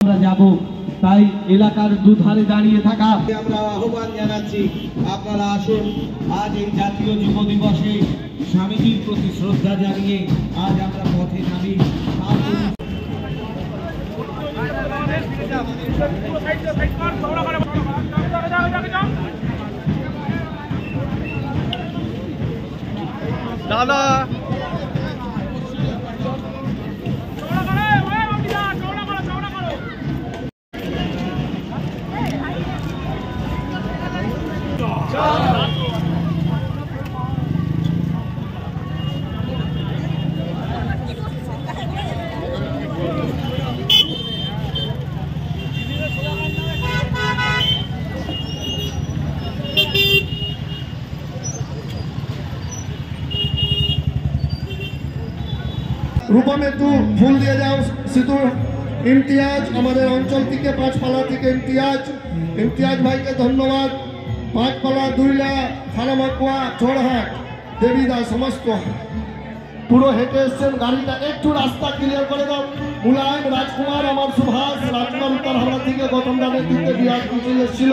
আমরা যাব, তাই এলাকার দুধারে দাঁড়িয়ে থাকা আমরা আহ্বান জানাচ্ছি, আপনারা আসুন। আজ এই জাতীয় যুব দিবসে স্বামীজির প্রতি শ্রদ্ধা জানিয়ে আজ আমরা পথে নামি। দাদা रूपा में तू फूल दिए जाओ। सिद्धू इम्तियाज हमारे अंचल থেকে পাঁচপালা থেকে इम्तियाज भाई के धन्यवाद। पाँचपाला दुईला खानामाकुआ छोड़हाट देवीदा समस्त পুরো হেঁটে এসছেন। গাড়িটা একটু রাস্তা ক্লিয়ার করে দাও। মুলায়ম রাজকুমার, আমার সুভাষ রাজকুমার উত্তর হাওড়া থেকে গতমরা নেতৃত্বে বিহার মিছিল এসেছিল,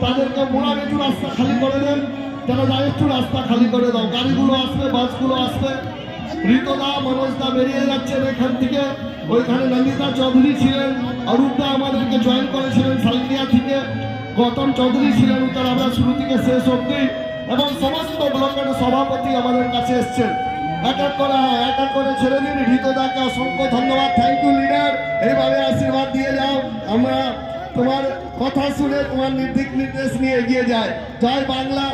তাদেরকে মুলায়ম একটু রাস্তা খালি করে দেন। যারা যায় একটু রাস্তা খালি করে দাও। গাড়িগুলো আসবে, বাসগুলো আসবে। ঋতদা মনোজদা বেরিয়ে যাচ্ছেন এখান থেকে। ওইখানে নন্দিতা চৌধুরী ছিলেন, অরূপদা আমাদেরকে জয়েন করেছিলেন সালকিয়া থেকে, গৌতম চৌধুরী ছিলেন উত্তর আমরা শুরু থেকে শেষ অবধি, এবং সমস্ত ব্লকের সভাপতি আমাদের কাছে এসছেন। এক এক করে ছেড়ে দিন। ঋতদাকে অসংখ্য ধন্যবাদ। Thank you leader. এইভাবে আশীর্বাদ দিয়ে যাও, আমরা তোমার কথা শুনে তোমার দিক নির্দেশ নিয়ে এগিয়ে যাই। জয় বাংলা।